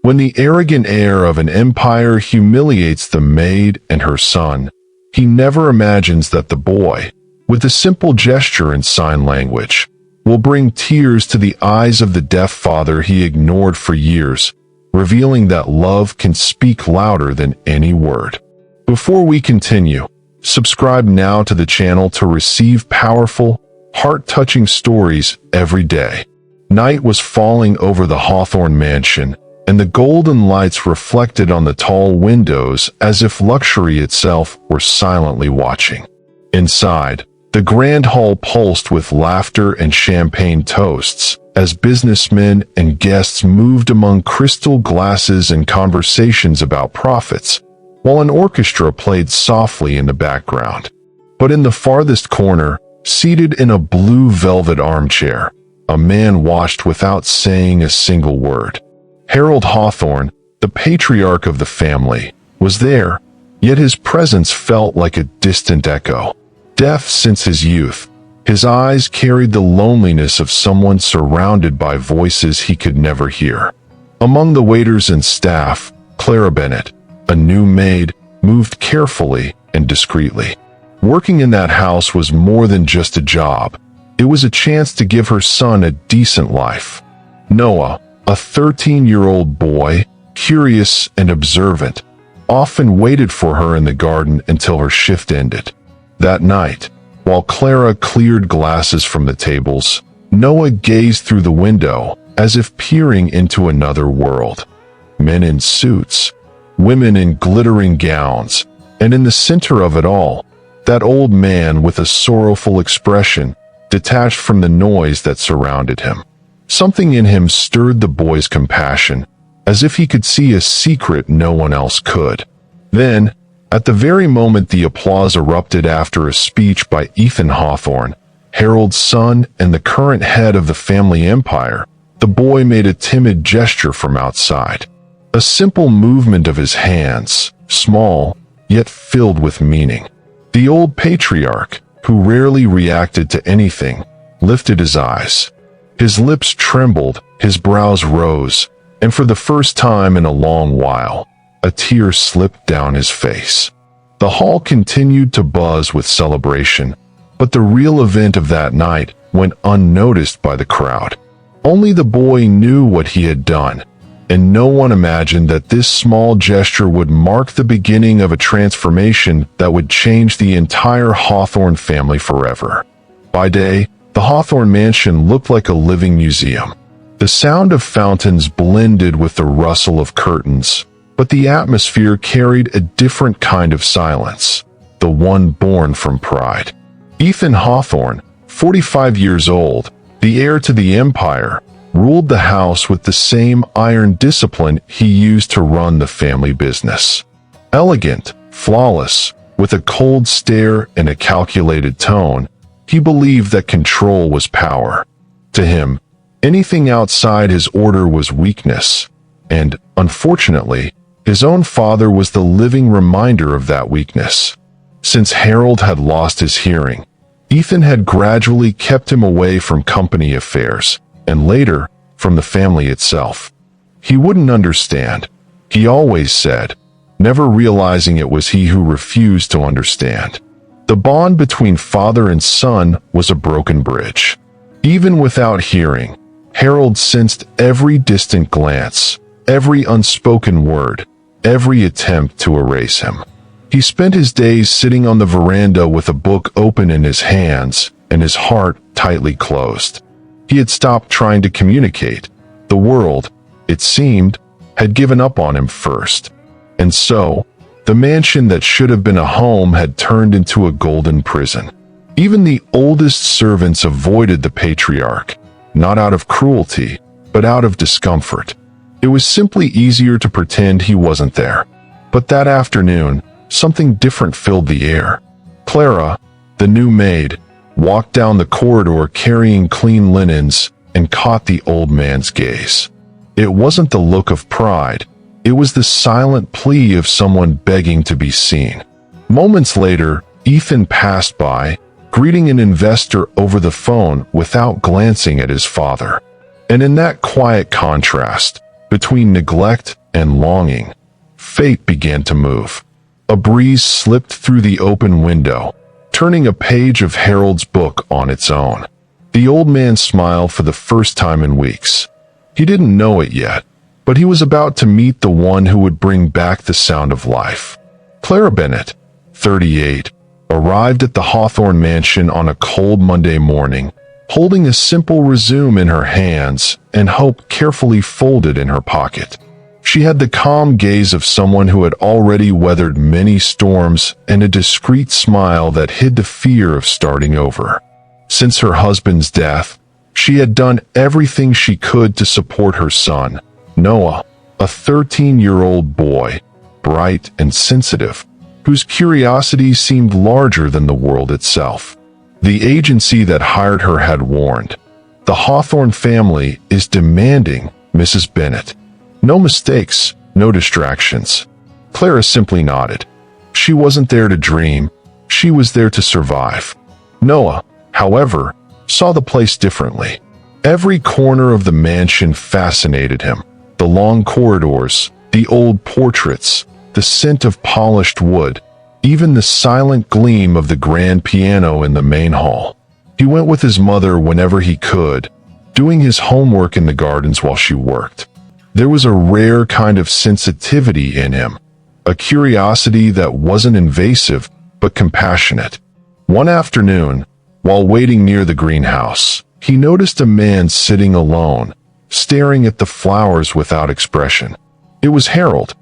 When the arrogant heir of an empire humiliates the maid and her son, he never imagines that the boy, with a simple gesture and sign language, will bring tears to the eyes of the deaf father he ignored for years, revealing that love can speak louder than any word. Before we continue, subscribe now to the channel to receive powerful, heart-touching stories every day. Night was falling over the Hawthorne mansion, and the golden lights reflected on the tall windows as if luxury itself were silently watching. Inside, the grand hall pulsed with laughter and champagne toasts as businessmen and guests moved among crystal glasses and conversations about profits, while an orchestra played softly in the background. But in the farthest corner, seated in a blue velvet armchair, a man watched without saying a single word. Harold Hawthorne, the patriarch of the family, was there, yet his presence felt like a distant echo. Deaf since his youth, his eyes carried the loneliness of someone surrounded by voices he could never hear. Among the waiters and staff, Clara Bennett, a new maid, moved carefully and discreetly. Working in that house was more than just a job. It was a chance to give her son a decent life. Noah, a 13-year-old boy, curious and observant, often waited for her in the garden until her shift ended. That night, while Clara cleared glasses from the tables, Noah gazed through the window as if peering into another world. Men in suits, women in glittering gowns, and in the center of it all, that old man with a sorrowful expression detached from the noise that surrounded him. Something in him stirred the boy's compassion, as if he could see a secret no one else could. Then, at the very moment the applause erupted after a speech by Ethan Hawthorne, Harold's son and the current head of the family empire, the boy made a timid gesture from outside. A simple movement of his hands, small, yet filled with meaning. The old patriarch, who rarely reacted to anything, lifted his eyes. His lips trembled, his brows rose, and for the first time in a long while, a tear slipped down his face. The hall continued to buzz with celebration, but the real event of that night went unnoticed by the crowd. Only the boy knew what he had done, and no one imagined that this small gesture would mark the beginning of a transformation that would change the entire Hawthorne family forever. By day, the Hawthorne mansion looked like a living museum. The sound of fountains blended with the rustle of curtains, but the atmosphere carried a different kind of silence, the one born from pride. Ethan Hawthorne, 45 years old, the heir to the empire, ruled the house with the same iron discipline he used to run the family business. Elegant, flawless, with a cold stare and a calculated tone, he believed that control was power. To him, anything outside his order was weakness, and, unfortunately, his own father was the living reminder of that weakness. Since Harold had lost his hearing, Ethan had gradually kept him away from company affairs, and later, from the family itself. He wouldn't understand, he always said, never realizing it was he who refused to understand. The bond between father and son was a broken bridge. Even without hearing, Harold sensed every distant glance, every unspoken word, every attempt to erase him. He spent his days sitting on the veranda with a book open in his hands and his heart tightly closed. He had stopped trying to communicate. The world, it seemed, had given up on him first. And so, the mansion that should have been a home had turned into a golden prison. Even the oldest servants avoided the patriarch, not out of cruelty, but out of discomfort. It was simply easier to pretend he wasn't there. But that afternoon, something different filled the air. Clara, the new maid, walked down the corridor carrying clean linens and caught the old man's gaze. It wasn't the look of pride. It was the silent plea of someone begging to be seen. Moments later, Ethan passed by, greeting an investor over the phone without glancing at his father. And in that quiet contrast, Between neglect and longing, fate began to move. A breeze slipped through the open window, turning a page of Harold's book on its own. The old man smiled for the first time in weeks. He didn't know it yet, but he was about to meet the one who would bring back the sound of life. Clara Bennett, 38, arrived at the Hawthorne mansion on a cold Monday morning, holding a simple resume in her hands and hope carefully folded in her pocket. She had the calm gaze of someone who had already weathered many storms and a discreet smile that hid the fear of starting over. Since her husband's death, she had done everything she could to support her son, Noah, a 13-year-old boy, bright and sensitive, whose curiosity seemed larger than the world itself. The agency that hired her had warned, "The Hawthorne family is demanding, Mrs. Bennett. No mistakes, no distractions." Clara simply nodded. She wasn't there to dream, she was there to survive. Noah, however, saw the place differently. Every corner of the mansion fascinated him. The long corridors, the old portraits, the scent of polished wood, even the silent gleam of the grand piano in the main hall. He went with his mother whenever he could, doing his homework in the gardens while she worked. There was a rare kind of sensitivity in him, a curiosity that wasn't invasive but compassionate. One afternoon, while waiting near the greenhouse, he noticed a man sitting alone, staring at the flowers without expression. It was Harold.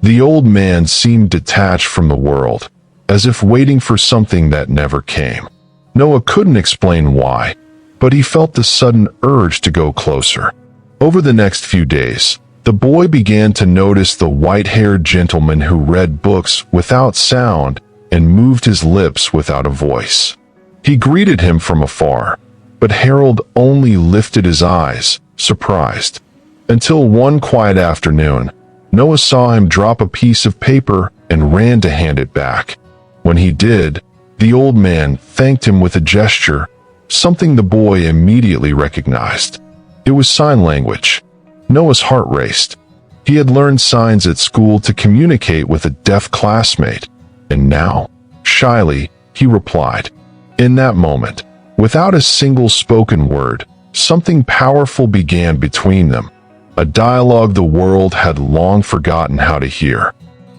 The old man seemed detached from the world, as if waiting for something that never came. Noah couldn't explain why, but he felt the sudden urge to go closer. Over the next few days, the boy began to notice the white-haired gentleman who read books without sound and moved his lips without a voice. He greeted him from afar, but Harold only lifted his eyes, surprised. Until one quiet afternoon, Noah saw him drop a piece of paper and ran to hand it back. When he did, the old man thanked him with a gesture, something the boy immediately recognized. It was sign language. Noah's heart raced. He had learned signs at school to communicate with a deaf classmate, and now, shyly, he replied. In that moment, without a single spoken word, something powerful began between them, a dialogue the world had long forgotten how to hear.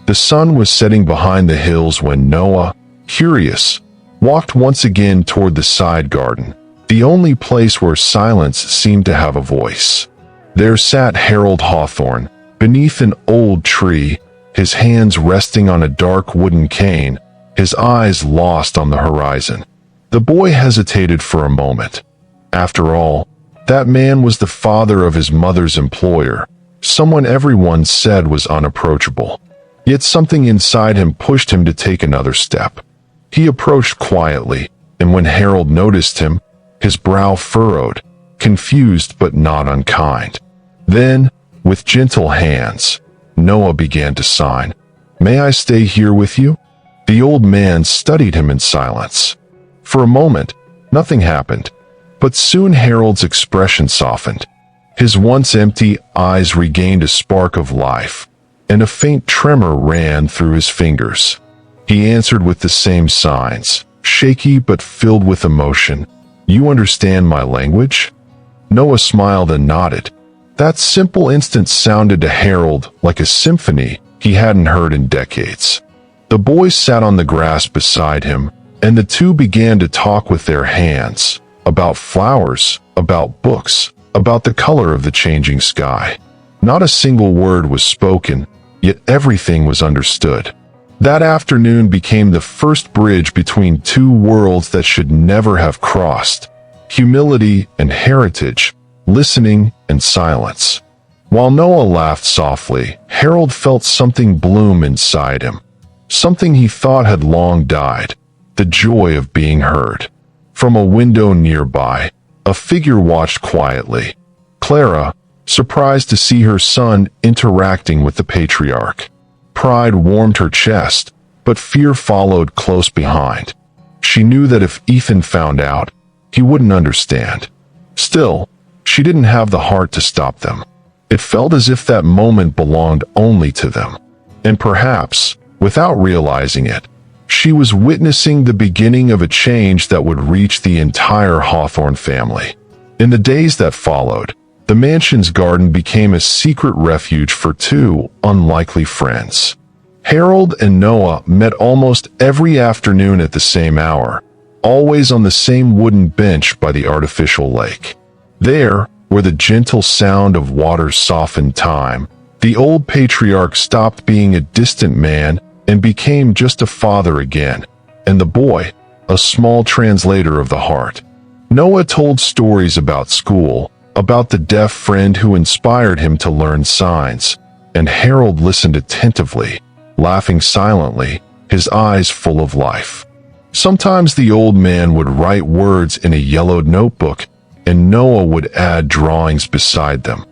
The sun was setting behind the hills when Noah, curious, walked once again toward the side garden, the only place where silence seemed to have a voice. There sat Harold Hawthorne, beneath an old tree, his hands resting on a dark wooden cane, his eyes lost on the horizon. The boy hesitated for a moment. After all, that man was the father of his mother's employer, someone everyone said was unapproachable. Yet something inside him pushed him to take another step. He approached quietly, and when Harold noticed him, his brow furrowed, confused but not unkind. Then, with gentle hands, Noah began to sign. "May I stay here with you?" The old man studied him in silence. For a moment, nothing happened, but soon Harold's expression softened. His once empty eyes regained a spark of life, and a faint tremor ran through his fingers. He answered with the same signs, shaky but filled with emotion. "You understand my language?" Noah smiled and nodded. That simple instant sounded to Harold like a symphony he hadn't heard in decades. The boy sat on the grass beside him, and the two began to talk with their hands, about flowers, about books, about the color of the changing sky. Not a single word was spoken, yet everything was understood. That afternoon became the first bridge between two worlds that should never have crossed: humility and heritage, listening and silence. While Noah laughed softly, Harold felt something bloom inside him, something he thought had long died, the joy of being heard. From a window nearby, a figure watched quietly. Clara, surprised to see her son interacting with the patriarch. Pride warmed her chest, but fear followed close behind. She knew that if Ethan found out, he wouldn't understand. Still, she didn't have the heart to stop them. It felt as if that moment belonged only to them. And perhaps, without realizing it, she was witnessing the beginning of a change that would reach the entire Hawthorne family. In the days that followed, the mansion's garden became a secret refuge for two unlikely friends. Harold and Noah met almost every afternoon at the same hour, always on the same wooden bench by the artificial lake. There, where the gentle sound of water softened time, the old patriarch stopped being a distant man and became just a father again, and the boy, a small translator of the heart. Noah told stories about school, about the deaf friend who inspired him to learn signs, and Harold listened attentively, laughing silently, his eyes full of life. Sometimes the old man would write words in a yellowed notebook, and Noah would add drawings beside them,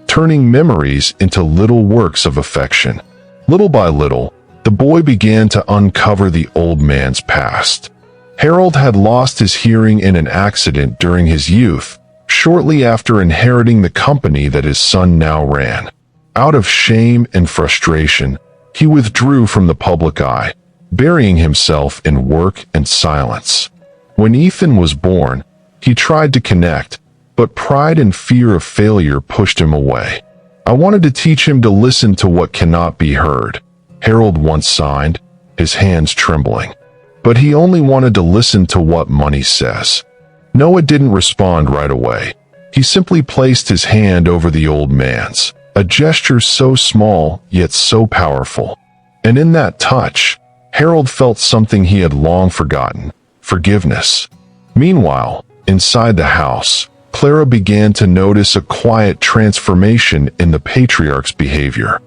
turning memories into little works of affection. Little by little, the boy began to uncover the old man's past. Harold had lost his hearing in an accident during his youth, shortly after inheriting the company that his son now ran. Out of shame and frustration, he withdrew from the public eye, burying himself in work and silence. When Ethan was born, he tried to connect, but pride and fear of failure pushed him away. "I wanted to teach him to listen to what cannot be heard," Harold once signed, his hands trembling. "But he only wanted to listen to what money says." Noah didn't respond right away. He simply placed his hand over the old man's, a gesture so small yet so powerful. And in that touch, Harold felt something he had long forgotten: forgiveness. Meanwhile, inside the house, Clara began to notice a quiet transformation in the patriarch's behavior.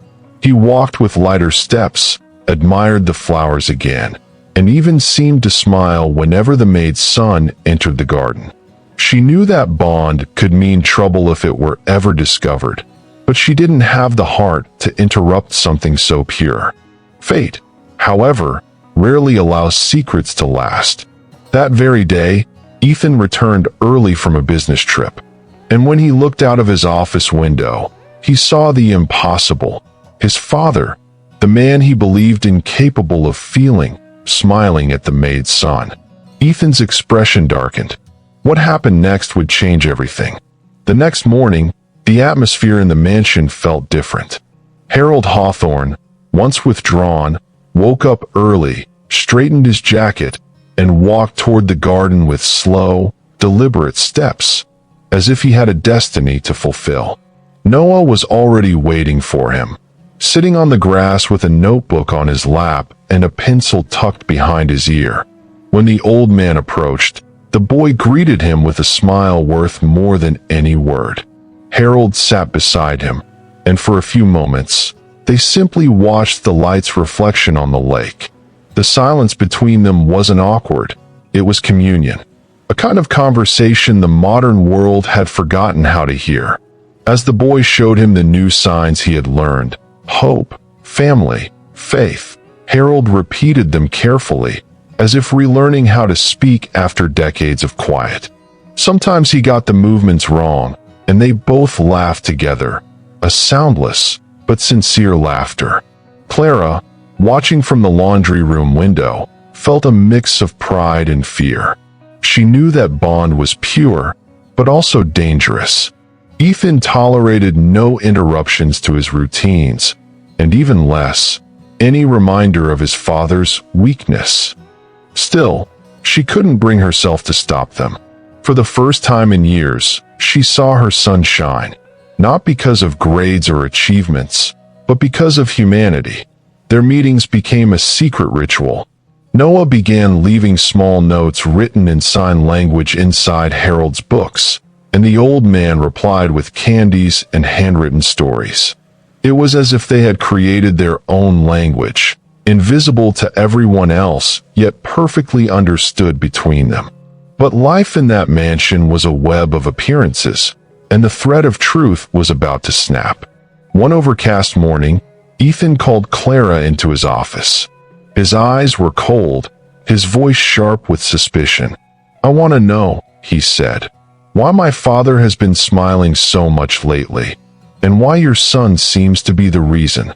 He walked with lighter steps, admired the flowers again, and even seemed to smile whenever the maid's son entered the garden. She knew that bond could mean trouble if it were ever discovered, but she didn't have the heart to interrupt something so pure. Fate, however, rarely allows secrets to last. That very day, Ethan returned early from a business trip, and when he looked out of his office window, he saw the impossible. His father, the man he believed incapable of feeling, smiling at the maid's son. Ethan's expression darkened. What happened next would change everything. The next morning, the atmosphere in the mansion felt different. Harold Hawthorne, once withdrawn, woke up early, straightened his jacket, and walked toward the garden with slow, deliberate steps, as if he had a destiny to fulfill. Noah was already waiting for him, sitting on the grass with a notebook on his lap and a pencil tucked behind his ear. When the old man approached, the boy greeted him with a smile worth more than any word. Harold sat beside him, and for a few moments, they simply watched the light's reflection on the lake. The silence between them wasn't awkward, it was communion, a kind of conversation the modern world had forgotten how to hear. As the boy showed him the new signs he had learned, hope, family, faith, Harold repeated them carefully, as if relearning how to speak after decades of quiet. Sometimes he got the movements wrong, and they both laughed together, a soundless but sincere laughter. Clara, watching from the laundry room window, felt a mix of pride and fear. She knew that bond was pure, but also dangerous. Ethan tolerated no interruptions to his routines, and even less, any reminder of his father's weakness. Still, she couldn't bring herself to stop them. For the first time in years, she saw her son shine, not because of grades or achievements, but because of humanity. Their meetings became a secret ritual. Noah began leaving small notes written in sign language inside Harold's books, and the old man replied with candies and handwritten stories. It was as if they had created their own language, invisible to everyone else, yet perfectly understood between them. But life in that mansion was a web of appearances, and the thread of truth was about to snap. One overcast morning, Ethan called Clara into his office. His eyes were cold, his voice sharp with suspicion. "I want to know," he said, "why my father has been smiling so much lately." and why your son seems to be the reason."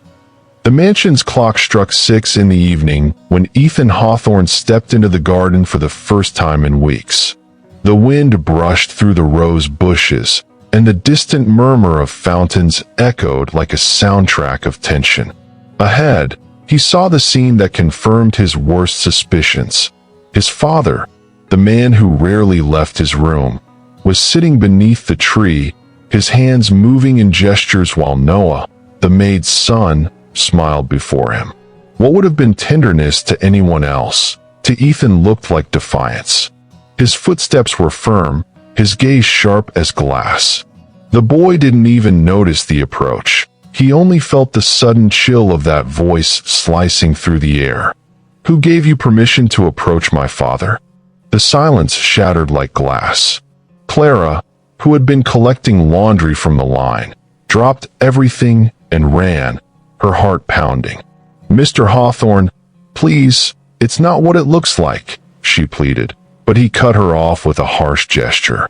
The mansion's clock struck 6 in the evening when Ethan Hawthorne stepped into the garden for the first time in weeks. The wind brushed through the rose bushes, and the distant murmur of fountains echoed like a soundtrack of tension. Ahead, he saw the scene that confirmed his worst suspicions. His father, the man who rarely left his room, was sitting beneath the tree, his hands moving in gestures while Noah, the maid's son, smiled before him. What would have been tenderness to anyone else, to Ethan looked like defiance. His footsteps were firm, his gaze sharp as glass. The boy didn't even notice the approach. He only felt the sudden chill of that voice slicing through the air. "Who gave you permission to approach my father?" The silence shattered like glass. Clara, who had been collecting laundry from the line, dropped everything and ran, her heart pounding. "Mr. Hawthorne, please, it's not what it looks like," she pleaded, but he cut her off with a harsh gesture.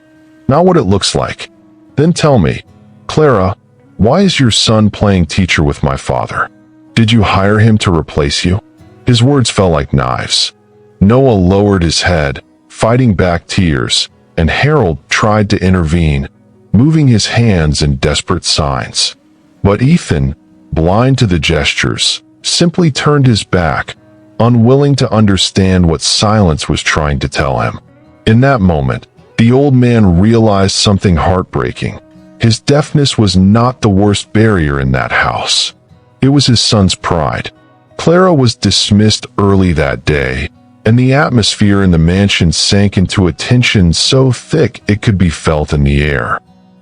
"Not what it looks like? Then tell me, Clara, why is your son playing teacher with my father? Did you hire him to replace you?" His words fell like knives. Noah lowered his head, fighting back tears, and Harold tried to intervene, moving his hands in desperate signs. But Ethan, blind to the gestures, simply turned his back, unwilling to understand what silence was trying to tell him. In that moment, the old man realized something heartbreaking. His deafness was not the worst barrier in that house. It was his son's pride. Clara was dismissed early that day, and the atmosphere in the mansion sank into a tension so thick it could be felt in the air.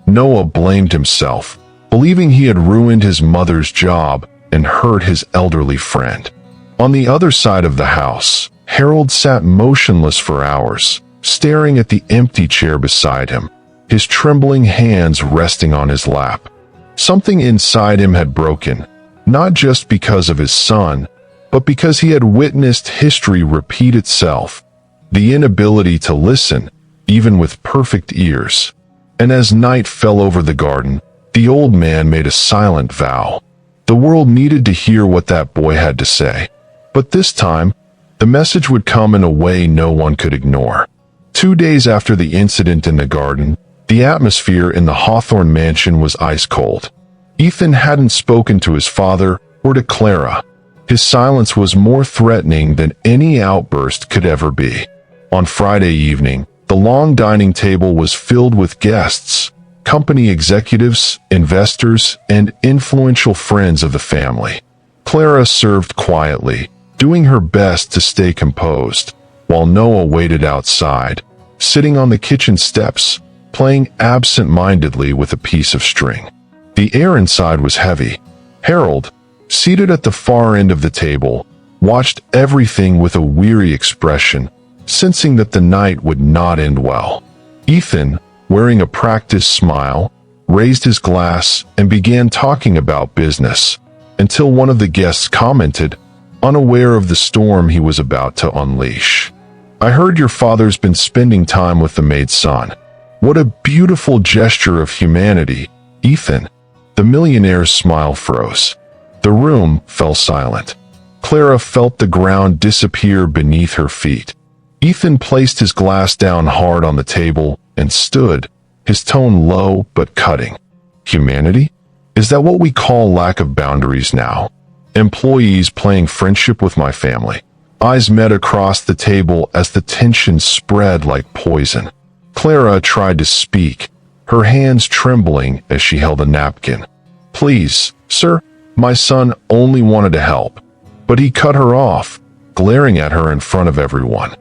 Noah blamed himself, believing he had ruined his mother's job and hurt his elderly friend. On the other side of the house, Harold sat motionless for hours, staring at the empty chair beside him, his trembling hands resting on his lap. Something inside him had broken, not just because of his son, but because he had witnessed history repeat itself, the inability to listen, even with perfect ears. And as night fell over the garden, the old man made a silent vow. The world needed to hear what that boy had to say. But this time, the message would come in a way no one could ignore. 2 days after the incident in the garden, the atmosphere in the Hawthorne mansion was ice cold. Ethan hadn't spoken to his father or to Clara. His silence was more threatening than any outburst could ever be. On Friday evening, the long dining table was filled with guests, company executives, investors, and influential friends of the family. Clara served quietly, doing her best to stay composed, while Noah waited outside, sitting on the kitchen steps, playing absent-mindedly with a piece of string. The air inside was heavy. Harold, seated at the far end of the table, watched everything with a weary expression, sensing that the night would not end well. Ethan, wearing a practiced smile, raised his glass and began talking about business, until one of the guests commented, unaware of the storm he was about to unleash. "I heard your father's been spending time with the maid's son. What a beautiful gesture of humanity, Ethan." The millionaire's smile froze. The room fell silent. Clara felt the ground disappear beneath her feet. Ethan placed his glass down hard on the table and stood, his tone low but cutting. "Humanity? Is that what we call lack of boundaries now? Employees playing friendship with my family?" Eyes met across the table as the tension spread like poison. Clara tried to speak, her hands trembling as she held a napkin. "Please, sir, my son only wanted to help." But he cut her off, glaring at her in front of everyone.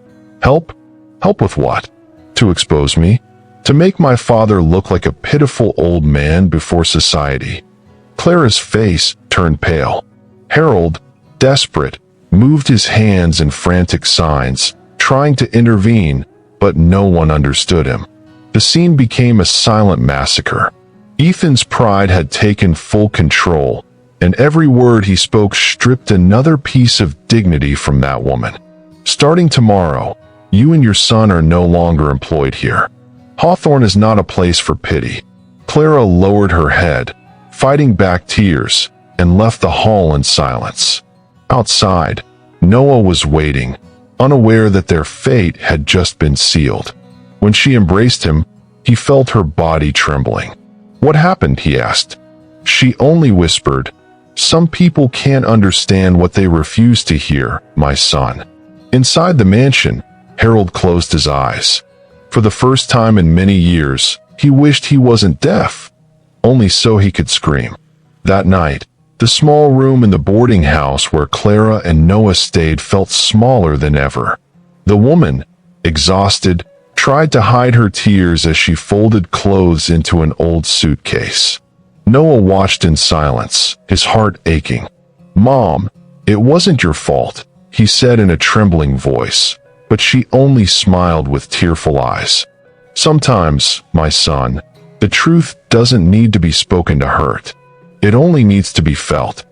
"Help? Help with what? To expose me? To make my father look like a pitiful old man before society?" Clara's face turned pale. Harold, desperate, moved his hands in frantic signs, trying to intervene, but no one understood him. The scene became a silent massacre. Ethan's pride had taken full control, and every word he spoke stripped another piece of dignity from that woman. "Starting tomorrow, you and your son are no longer employed here. Hawthorne is not a place for pity." Clara lowered her head, fighting back tears, and left the hall in silence. Outside, Noah was waiting, unaware that their fate had just been sealed. When she embraced him, he felt her body trembling. "What happened?" he asked. She only whispered, "Some people can't understand what they refuse to hear, my son." Inside the mansion, Harold closed his eyes. For the first time in many years, he wished he wasn't deaf, only so he could scream. That night, the small room in the boarding house where Clara and Noah stayed felt smaller than ever. The woman, exhausted, tried to hide her tears as she folded clothes into an old suitcase. Noah watched in silence, his heart aching. "Mom, it wasn't your fault," he said in a trembling voice, but she only smiled with tearful eyes. "Sometimes, my son, the truth doesn't need to be spoken to hurt. It only needs to be felt."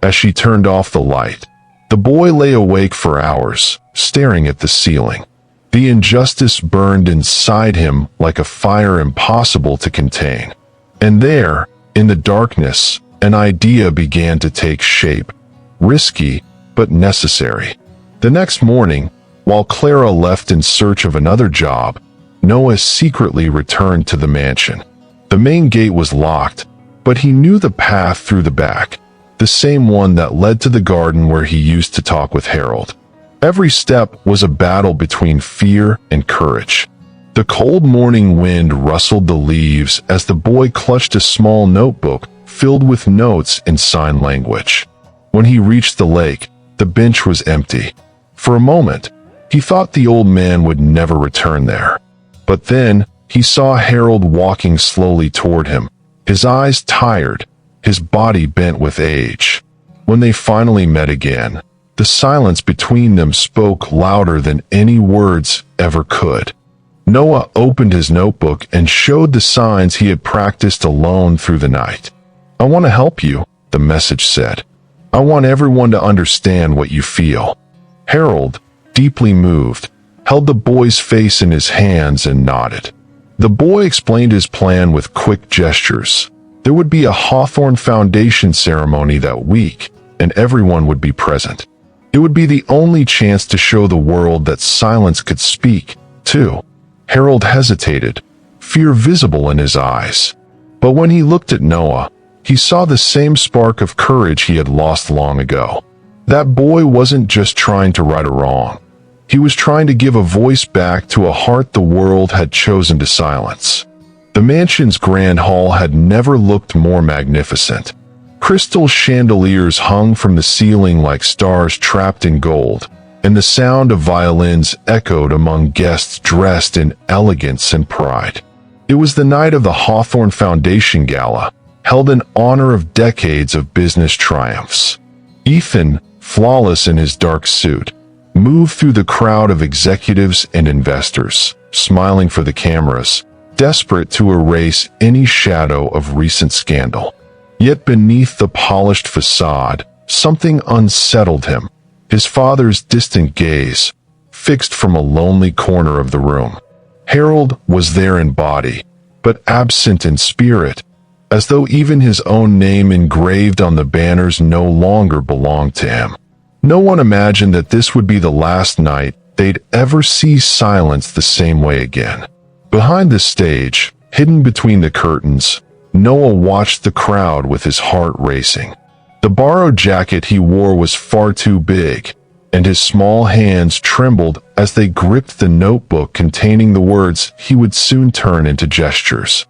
As she turned off the light, the boy lay awake for hours, staring at the ceiling. The injustice burned inside him like a fire impossible to contain. And there, in the darkness, an idea began to take shape, risky but necessary. The next morning, while Clara left in search of another job, Noah secretly returned to the mansion. The main gate was locked, but he knew the path through the back, the same one that led to the garden where he used to talk with Harold. Every step was a battle between fear and courage. The cold morning wind rustled the leaves as the boy clutched a small notebook filled with notes in sign language. When he reached the lake, the bench was empty. For a moment, he thought the old man would never return there. But then, he saw Harold walking slowly toward him, his eyes tired, his body bent with age. When they finally met again, the silence between them spoke louder than any words ever could. Noah opened his notebook and showed the signs he had practiced alone through the night. "I want to help you," the message said. "I want everyone to understand what you feel." Harold, deeply moved, held the boy's face in his hands and nodded. The boy explained his plan with quick gestures. There would be a Hawthorne Foundation ceremony that week, and everyone would be present. It would be the only chance to show the world that silence could speak, too. Harold hesitated, fear visible in his eyes. But when he looked at Noah, he saw the same spark of courage he had lost long ago. That boy wasn't just trying to right a wrong. He was trying to give a voice back to a heart the world had chosen to silence. The mansion's grand hall had never looked more magnificent. Crystal chandeliers hung from the ceiling like stars trapped in gold, and the sound of violins echoed among guests dressed in elegance and pride. It was the night of the Hawthorne Foundation Gala, held in honor of decades of business triumphs. Ethan, flawless in his dark suit, moved through the crowd of executives and investors, smiling for the cameras, desperate to erase any shadow of recent scandal. Yet beneath the polished facade, something unsettled him. His father's distant gaze, fixed from a lonely corner of the room. Harold was there in body, but absent in spirit, as though even his own name engraved on the banners no longer belonged to him. No one imagined that this would be the last night they'd ever see silence the same way again. Behind the stage, hidden between the curtains, Noah watched the crowd with his heart racing. The borrowed jacket he wore was far too big, and his small hands trembled as they gripped the notebook containing the words he would soon turn into gestures.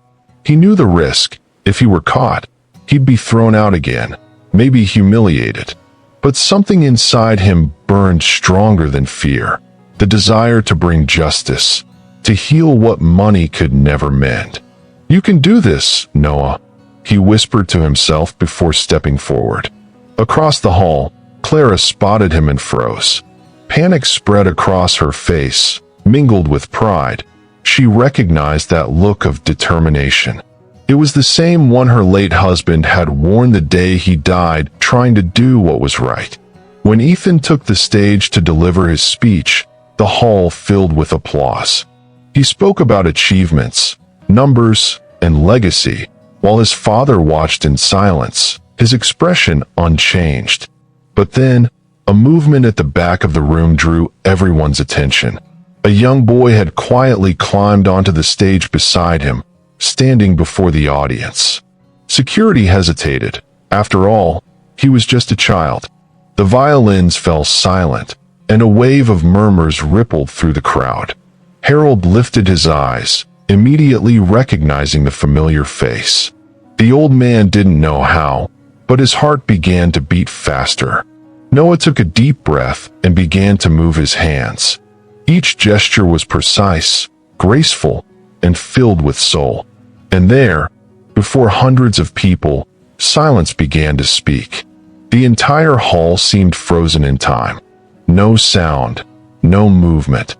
He knew the risk. If he were caught, he'd be thrown out again, maybe humiliated. But something inside him burned stronger than fear, the desire to bring justice, to heal what money could never mend. "You can do this, Noah," he whispered to himself before stepping forward. Across the hall, Clara spotted him and froze. Panic spread across her face, mingled with pride. She recognized that look of determination. It was the same one her late husband had worn the day he died, trying to do what was right. When Ethan took the stage to deliver his speech, the hall filled with applause. He spoke about achievements, numbers, and legacy, while his father watched in silence, his expression unchanged. But then, a movement at the back of the room drew everyone's attention. A young boy had quietly climbed onto the stage beside him, standing before the audience. Security hesitated. After all, he was just a child. The violins fell silent, and a wave of murmurs rippled through the crowd. Harold lifted his eyes, immediately recognizing the familiar face. The old man didn't know how, but his heart began to beat faster. Noah took a deep breath and began to move his hands. Each gesture was precise, graceful, and filled with soul. And there, before hundreds of people, silence began to speak. The entire hall seemed frozen in time. No sound, no movement.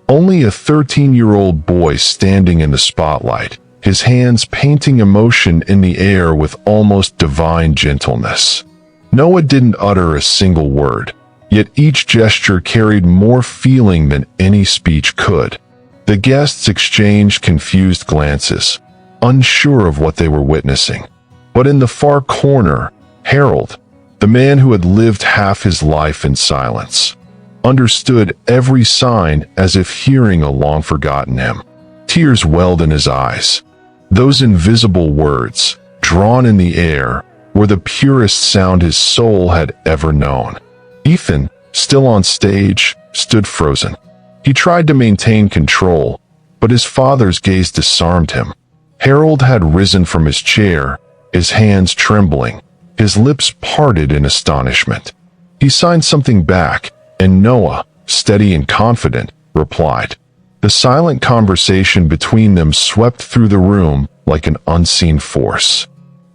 Only a 13-year-old boy standing in the spotlight, his hands painting emotion in the air with almost divine gentleness. Noah didn't utter a single word, yet each gesture carried more feeling than any speech could. The guests exchanged confused glances, unsure of what they were witnessing. But in the far corner, Harold, the man who had lived half his life in silence, understood every sign as if hearing a long-forgotten hymn. Tears welled in his eyes. Those invisible words, drawn in the air, were the purest sound his soul had ever known. Ethan, still on stage, stood frozen. He tried to maintain control, but his father's gaze disarmed him. Harold had risen from his chair, his hands trembling, his lips parted in astonishment. He signed something back, and Noah, steady and confident, replied. The silent conversation between them swept through the room like an unseen force.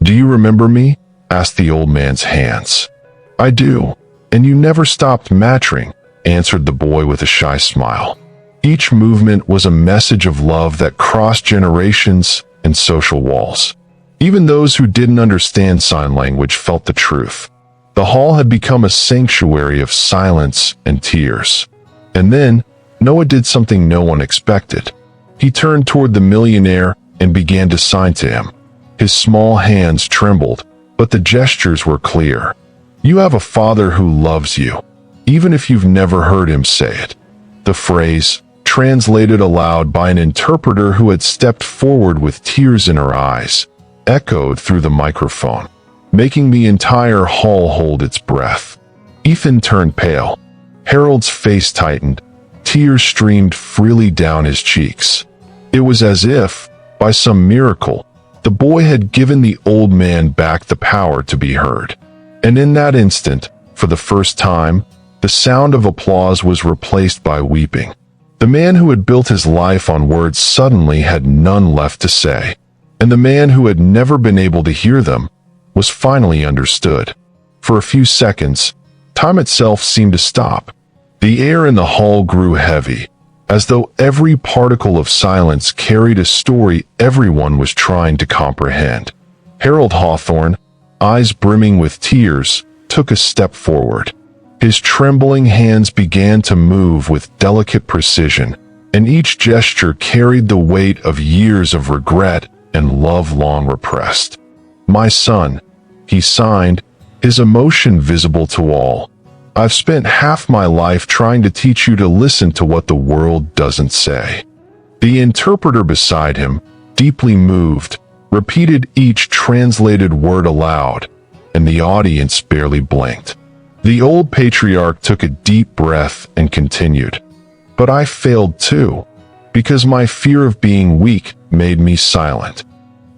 "Do you remember me?" asked the old man's hands. "I do, and you never stopped mattering," answered the boy with a shy smile. Each movement was a message of love that crossed generations and social walls. Even those who didn't understand sign language felt the truth. The hall had become a sanctuary of silence and tears. And then, Noah did something no one expected. He turned toward the millionaire and began to sign to him. His small hands trembled, but the gestures were clear. "You have a father who loves you, even if you've never heard him say it." The phrase, translated aloud by an interpreter who had stepped forward with tears in her eyes, echoed through the microphone, making the entire hall hold its breath. Ethan turned pale. Harold's face tightened. Tears streamed freely down his cheeks. It was as if, by some miracle, the boy had given the old man back the power to be heard. And in that instant, for the first time, the sound of applause was replaced by weeping. The man who had built his life on words suddenly had none left to say, and the man who had never been able to hear them was finally understood. For a few seconds, time itself seemed to stop. The air in the hall grew heavy, as though every particle of silence carried a story everyone was trying to comprehend. Harold Hawthorne, eyes brimming with tears, took a step forward. His trembling hands began to move with delicate precision, and each gesture carried the weight of years of regret and love long repressed. "My son," he signed, his emotion visible to all. "I've spent half my life trying to teach you to listen to what the world doesn't say." The interpreter beside him, deeply moved, repeated each translated word aloud, and the audience barely blinked. The old patriarch took a deep breath and continued, "But I failed too, because my fear of being weak made me silent."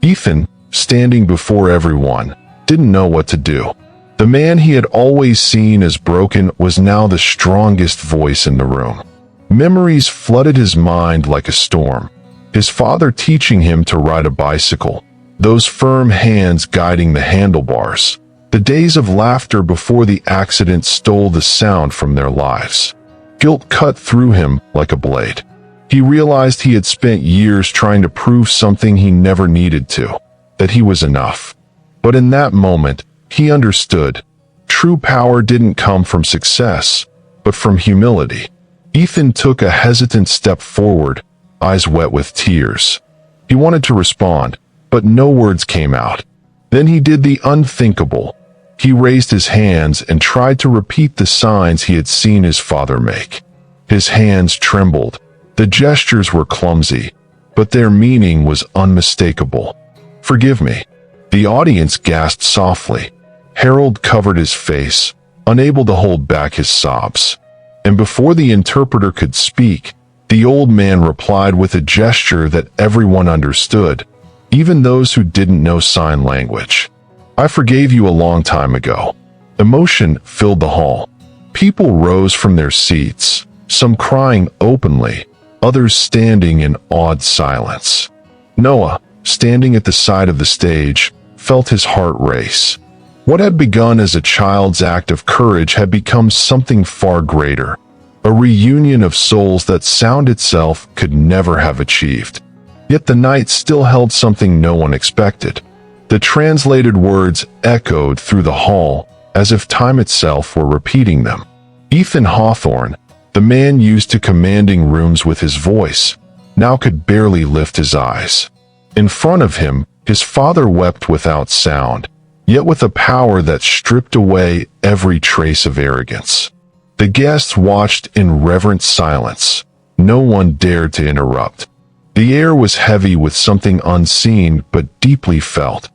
Ethan, standing before everyone, didn't know what to do. The man he had always seen as broken was now the strongest voice in the room. Memories flooded his mind like a storm. His father teaching him to ride a bicycle, those firm hands guiding the handlebars, the days of laughter before the accident stole the sound from their lives. Guilt cut through him like a blade. He realized he had spent years trying to prove something he never needed to, that he was enough. But in that moment, he understood. True power didn't come from success, but from humility. Ethan took a hesitant step forward, eyes wet with tears. He wanted to respond, but no words came out. Then he did the unthinkable. He raised his hands and tried to repeat the signs he had seen his father make. His hands trembled. The gestures were clumsy, but their meaning was unmistakable. "Forgive me." The audience gasped softly. Harold covered his face, unable to hold back his sobs. And before the interpreter could speak, the old man replied with a gesture that everyone understood, even those who didn't know sign language. "I forgave you a long time ago." Emotion filled the hall. People rose from their seats, some crying openly, others standing in awed silence. Noah, standing at the side of the stage, felt his heart race. What had begun as a child's act of courage had become something far greater, a reunion of souls that sound itself could never have achieved. Yet the night still held something no one expected. The translated words echoed through the hall as if time itself were repeating them. Ethan Hawthorne, the man used to commanding rooms with his voice, now could barely lift his eyes. In front of him, his father wept without sound, yet with a power that stripped away every trace of arrogance. The guests watched in reverent silence. No one dared to interrupt. The air was heavy with something unseen but deeply felt.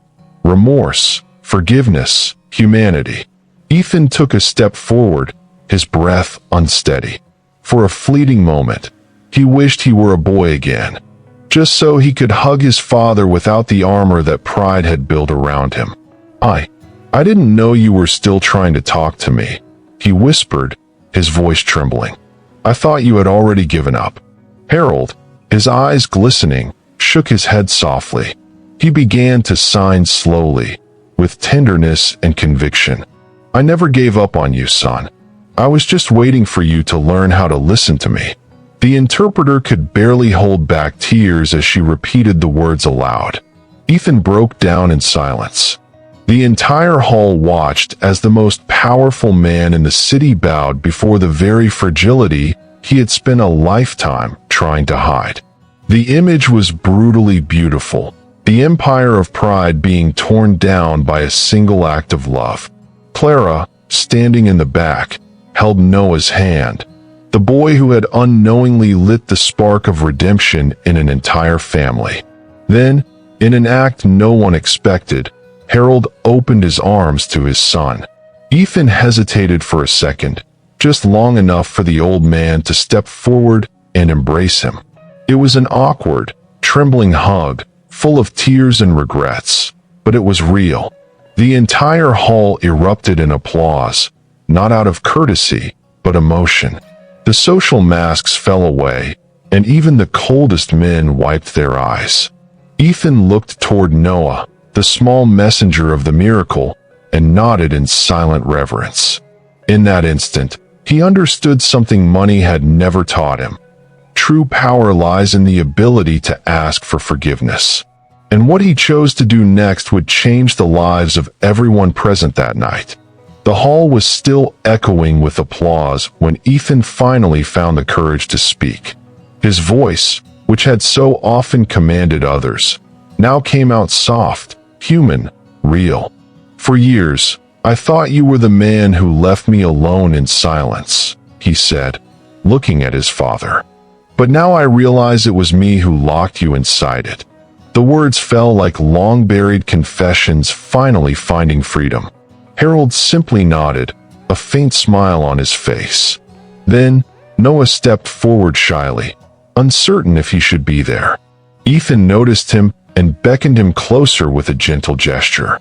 Remorse, forgiveness, humanity. Ethan took a step forward, his breath unsteady. For a fleeting moment, he wished he were a boy again, just so he could hug his father without the armor that pride had built around him. I didn't know you were still trying to talk to me," he whispered, his voice trembling. "I thought you had already given up." Harold, his eyes glistening, shook his head softly. He began to sign slowly, with tenderness and conviction. "I never gave up on you, son. I was just waiting for you to learn how to listen to me." The interpreter could barely hold back tears as she repeated the words aloud. Ethan broke down in silence. The entire hall watched as the most powerful man in the city bowed before the very fragility he had spent a lifetime trying to hide. The image was brutally beautiful, the empire of pride being torn down by a single act of love. Clara, standing in the back, held Noah's hand, the boy who had unknowingly lit the spark of redemption in an entire family. Then, in an act no one expected, Harold opened his arms to his son. Ethan hesitated for a second, just long enough for the old man to step forward and embrace him. It was an awkward, trembling hug, full of tears and regrets, but it was real. The entire hall erupted in applause, not out of courtesy, but emotion. The social masks fell away, and even the coldest men wiped their eyes. Ethan looked toward Noah, the small messenger of the miracle, and nodded in silent reverence. In that instant, he understood something money had never taught him. True power lies in the ability to ask for forgiveness. And what he chose to do next would change the lives of everyone present that night. The hall was still echoing with applause when Ethan finally found the courage to speak. His voice, which had so often commanded others, now came out soft, human, real. "For years, I thought you were the man who left me alone in silence," he said, looking at his father. "But now I realize it was me who locked you inside it." The words fell like long-buried confessions finally finding freedom. Harold simply nodded, a faint smile on his face. Then, Noah stepped forward shyly, uncertain if he should be there. Ethan noticed him and beckoned him closer with a gentle gesture.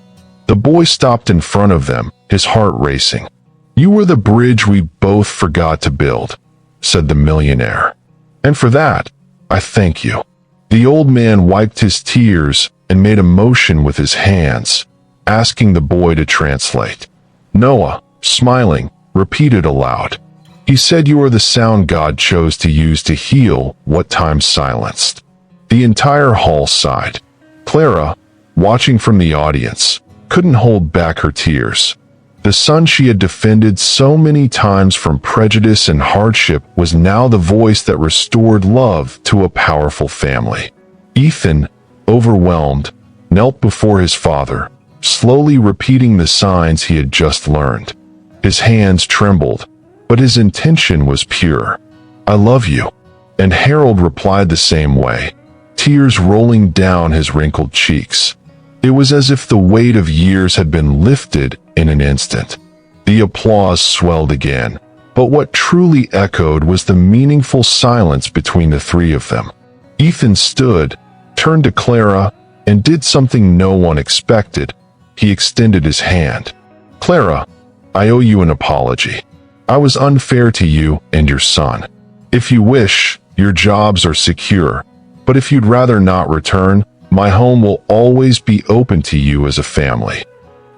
The boy stopped in front of them, his heart racing. "You were the bridge we both forgot to build," said the millionaire. "And for that, I thank you." The old man wiped his tears and made a motion with his hands, asking the boy to translate. Noah, smiling, repeated aloud. "He said you are the sound God chose to use to heal what time silenced." The entire hall sighed. Clara, watching from the audience, couldn't hold back her tears. The son she had defended so many times from prejudice and hardship was now the voice that restored love to a powerful family. Ethan, overwhelmed, knelt before his father, slowly repeating the signs he had just learned. His hands trembled, but his intention was pure. "I love you." And Harold replied the same way, tears rolling down his wrinkled cheeks. It was as if the weight of years had been lifted in an instant. The applause swelled again, but what truly echoed was the meaningful silence between the three of them. Ethan stood, turned to Clara, and did something no one expected. He extended his hand. "Clara, I owe you an apology. I was unfair to you and your son. If you wish, your jobs are secure, but if you'd rather not return, my home will always be open to you as a family."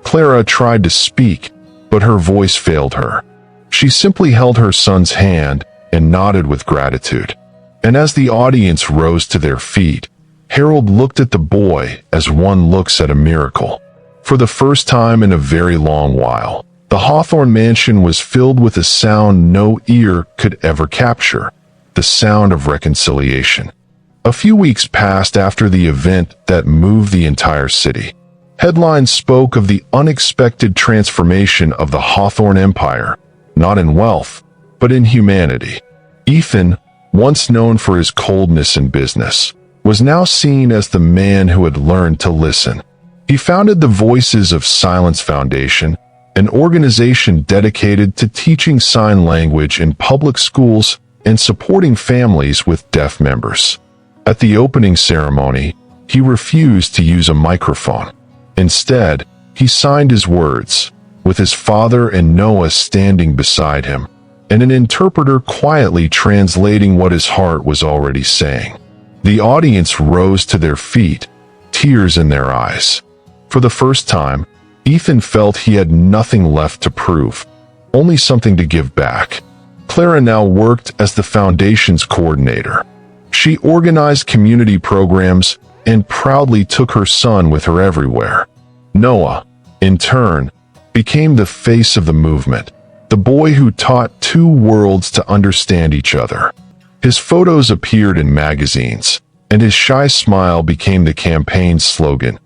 Clara tried to speak, but her voice failed her. She simply held her son's hand and nodded with gratitude. And as the audience rose to their feet, Harold looked at the boy as one looks at a miracle. For the first time in a very long while, the Hawthorne mansion was filled with a sound no ear could ever capture, the sound of reconciliation. A few weeks passed after the event that moved the entire city. Headlines spoke of the unexpected transformation of the Hawthorne empire, not in wealth, but in humanity. Ethan, once known for his coldness in business, was now seen as the man who had learned to listen. He founded the Voices of Silence Foundation, an organization dedicated to teaching sign language in public schools and supporting families with deaf members. At the opening ceremony, he refused to use a microphone. Instead, he signed his words, with his father and Noah standing beside him, and an interpreter quietly translating what his heart was already saying. The audience rose to their feet, tears in their eyes. For the first time, Ethan felt he had nothing left to prove, only something to give back. Clara now worked as the foundation's coordinator. She organized community programs and proudly took her son with her everywhere. Noah, in turn, became the face of the movement, the boy who taught two worlds to understand each other. His photos appeared in magazines, and his shy smile became the campaign's slogan.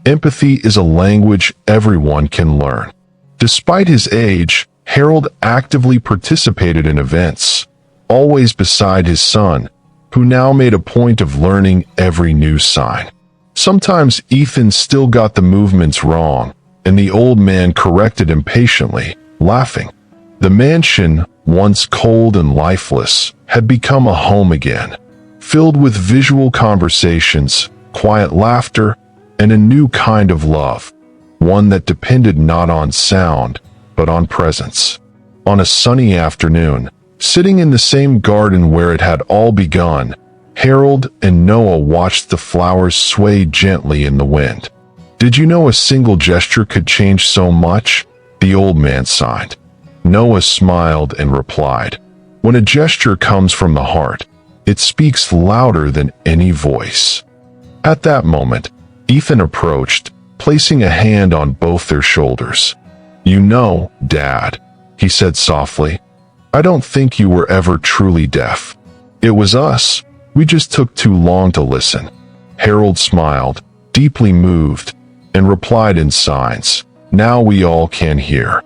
Empathy is a language everyone can learn. Despite his age, Harold actively participated in events, always beside his son, who now made a point of learning every new sign. Sometimes Ethan still got the movements wrong, and the old man corrected him patiently, laughing. The mansion, once cold and lifeless, had become a home again, filled with visual conversations, quiet laughter, and a new kind of love, one that depended not on sound, but on presence. On a sunny afternoon, sitting in the same garden where it had all begun, Harold and Noah watched the flowers sway gently in the wind. "Did you know a single gesture could change so much?" the old man sighed. Noah smiled and replied, "When a gesture comes from the heart, it speaks louder than any voice." At that moment, Ethan approached, placing a hand on both their shoulders. "You know, Dad," he said softly, "I don't think you were ever truly deaf. It was us. We just took too long to listen." Harold smiled, deeply moved, and replied in signs, "Now we all can hear."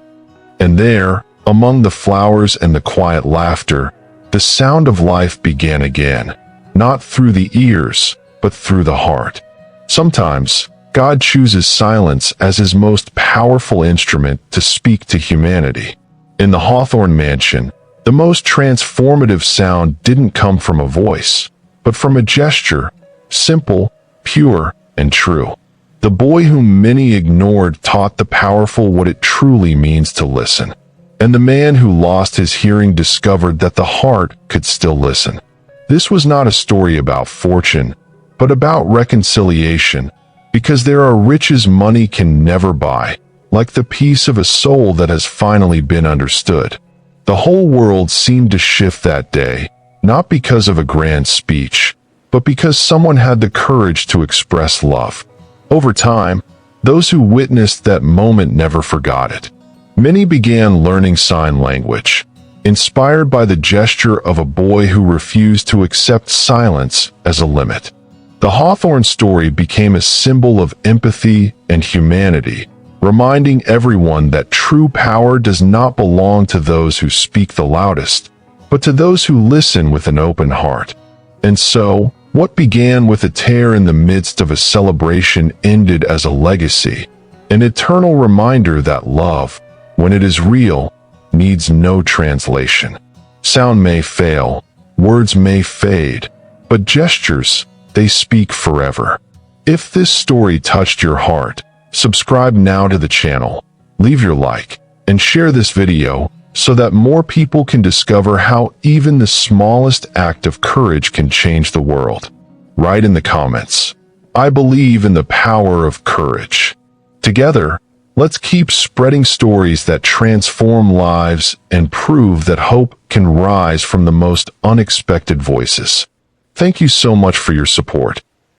And there, among the flowers and the quiet laughter, the sound of life began again, not through the ears, but through the heart. Sometimes, God chooses silence as his most powerful instrument to speak to humanity. In the Hawthorne mansion, the most transformative sound didn't come from a voice, but from a gesture, simple, pure, and true. The boy whom many ignored taught the powerful what it truly means to listen. And the man who lost his hearing discovered that the heart could still listen. This was not a story about fortune, but about reconciliation, because there are riches money can never buy, like the peace of a soul that has finally been understood. The whole world seemed to shift that day, not because of a grand speech, but because someone had the courage to express love. Over time, those who witnessed that moment never forgot it. Many began learning sign language, inspired by the gesture of a boy who refused to accept silence as a limit. The Hawthorne story became a symbol of empathy and humanity, reminding everyone that true power does not belong to those who speak the loudest, but to those who listen with an open heart. And so, what began with a tear in the midst of a celebration ended as a legacy, an eternal reminder that love, when it is real, needs no translation. Sound may fail, words may fade, but gestures, they speak forever. If this story touched your heart, subscribe now to the channel, leave your like, and share this video so that more people can discover how even the smallest act of courage can change the world. Write in the comments, "I believe in the power of courage." Together, let's keep spreading stories that transform lives and prove that hope can rise from the most unexpected voices. Thank you so much for your support.